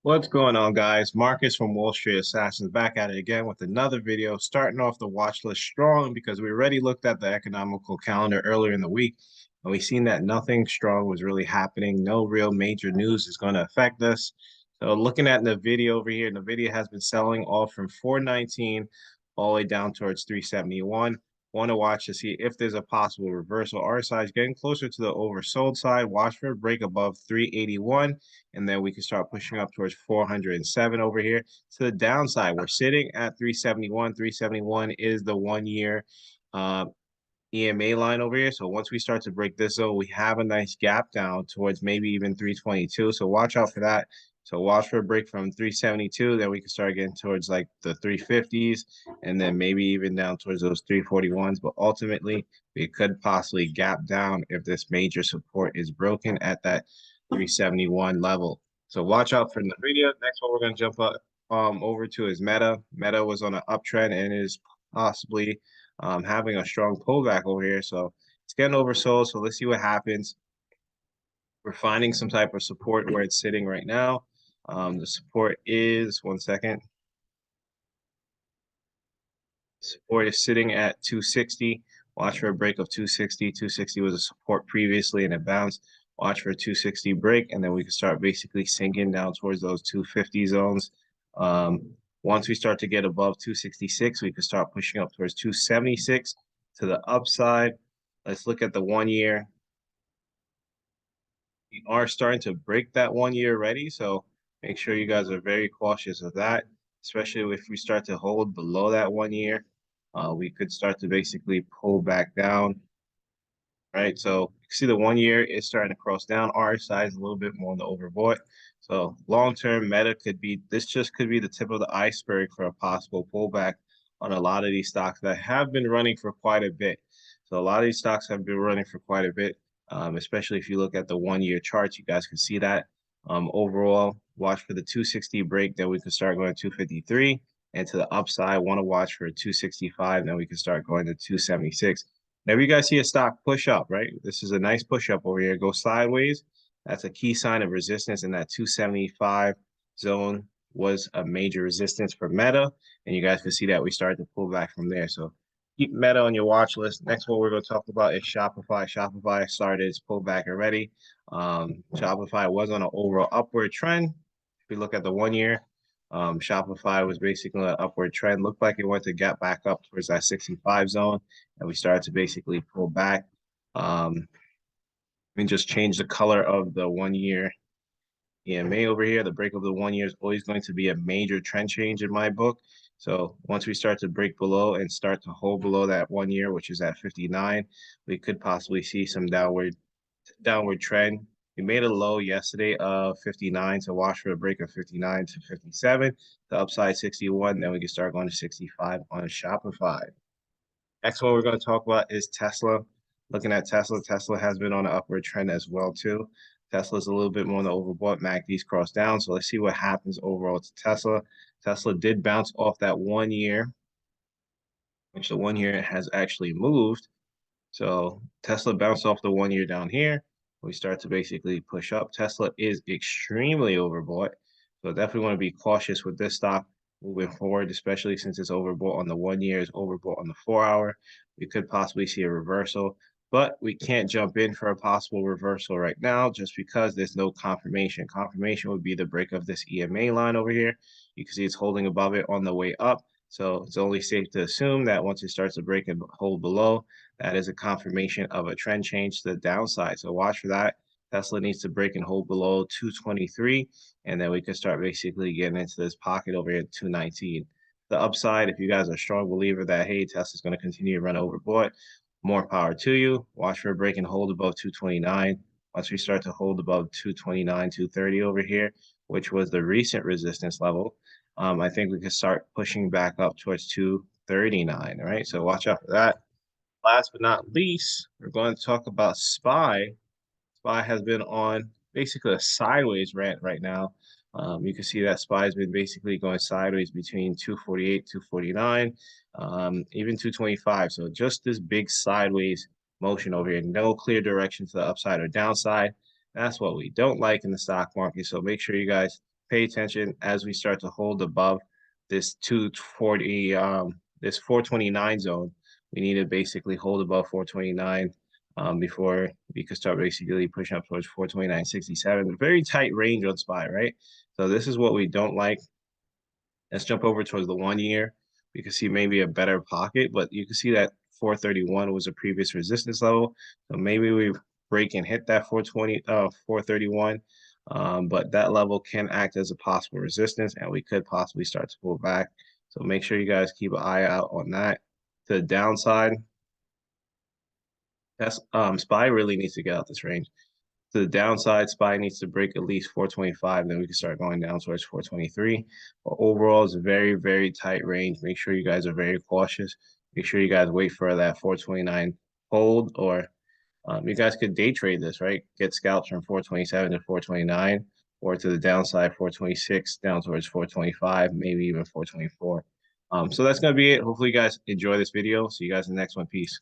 What's going on, guys? Marcus from Wall Street Assassins back at it again with another video, starting off the watch list strong because we already looked at the economical calendar earlier in the week and we seen that nothing strong was really happening. No real major news is going to affect us. So looking at the video over here, the video has been selling off from 419 all the way down towards 371. Want to watch to see if there's a possible reversal. RSI is getting closer to the oversold side. Watch for a break above 381, and then we can start pushing up towards 407 over here. To the downside, we're sitting at 371. 371 is the 1 year EMA line over here. So once we start to break this zone, we have a nice gap down towards maybe even 322. So watch out for that. So watch for a break from 372. Then we can start getting towards like the 350s and then maybe even down towards those 341s. But ultimately, we could possibly gap down if this major support is broken at that 371 level. So watch out for the video. Next one we're going to jump up over to is Meta. Meta was on an uptrend and is possibly having a strong pullback over here. So it's getting oversold. So let's see what happens. We're finding some type of support where it's sitting right now. The support is, one second. Support is sitting at 260. Watch for a break of 260. 260 was a support previously and it bounced. Watch for a 260 break, and then we can start basically sinking down towards those 250 zones. Once we start to get above 266, we can start pushing up towards 276 to the upside. Let's look at the 1 year. We are starting to break that 1 year already, so make sure you guys are very cautious of that, especially if we start to hold below that 1 year. We could start to basically pull back down, right? So you can see the 1 year is starting to cross down. RSI is a little bit more on the overbought. So long-term Meta could be, this just could be the tip of the iceberg for a possible pullback on a lot of these stocks that have been running for quite a bit. So a lot of these stocks have been running for quite a bit, especially if you look at the 1 year charts, you guys can see that. Overall, watch for the 260 break, then we can start going to 253. And to the upside, want to watch for a 265, then we can start going to 276. Whenever you guys see a stock push up, right? This is a nice push up over here. Go sideways. That's a key sign of resistance, and that 275 zone was a major resistance for Meta. And you guys can see that we started to pull back from there. So keep Meta on your watch list. Next one we're going to talk about is Shopify. Shopify started its pullback already. Shopify was on an overall upward trend. If we look at the 1 year, Shopify was basically an upward trend. Looked like it went to get back up towards that 65 zone, and we started to basically pull back. And just change the color of the 1 year EMA over here. The break of the 1 year is always going to be a major trend change in my book. So once we start to break below and start to hold below that 1 year, which is at 59, we could possibly see some downward trend. We made a low yesterday of 59, so watch for a break of 59 to 57. The upside 61, then we can start going to 65 on Shopify. Next one we're going to talk about is Tesla. Looking at Tesla, Tesla has been on an upward trend as well too. Tesla's a little bit more on the overbought. MACD's crossed down, so let's see what happens overall to Tesla. Tesla did bounce off that 1 year, which the 1 year has actually moved. So Tesla bounced off the 1 year down here. We start to basically push up. Tesla is extremely overbought, so definitely want to be cautious with this stock moving forward, especially since it's overbought on the 1 year, it's overbought on the 4 hour. We could possibly see a reversal, but we can't jump in for a possible reversal right now just because there's no confirmation. Confirmation would be the break of this EMA line over here. You can see it's holding above it on the way up. So it's only safe to assume that once it starts to break and hold below, that is a confirmation of a trend change to the downside. So watch for that. Tesla needs to break and hold below 223, and then we can start basically getting into this pocket over here at 219. The upside, if you guys are a strong believer that, hey, Tesla's going to continue to run overbought, more power to you. Watch for a break and hold above 229. Once we start to hold above 229, 230 over here, which was the recent resistance level, I think we can start pushing back up towards 239, all right? So watch out for that. Last but not least, we're going to talk about SPY. SPY has been on basically a sideways rant right now. You can see that SPY has been basically going sideways between 248, 249, even 225. So just this big sideways motion over here. No clear direction to the upside or downside. That's what we don't like in the stock market. So make sure you guys pay attention as we start to hold above this 240, this 429 zone. We need to basically hold above 429 before we could start basically pushing up towards 429.67. A very tight range on SPY, right? So this is what we don't like. Let's jump over towards the 1 year. We can see maybe a better pocket, but you can see that 431 was a previous resistance level. So maybe we break and hit that 431. But that level can act as a possible resistance, and we could possibly start to pull back. So make sure you guys keep an eye out on that. To the downside, that's SPY really needs to get out this range. To the downside, SPY needs to break at least 425, then we can start going down towards 423. But overall, it's a very, very tight range. Make sure you guys are very cautious. Make sure you guys wait for that 429 hold, or you guys could day trade this, right? Get scalps from 427 to 429, or to the downside, 426 down towards 425, maybe even 424. So that's going to be it. Hopefully you guys enjoy this video. See you guys in the next one. Peace.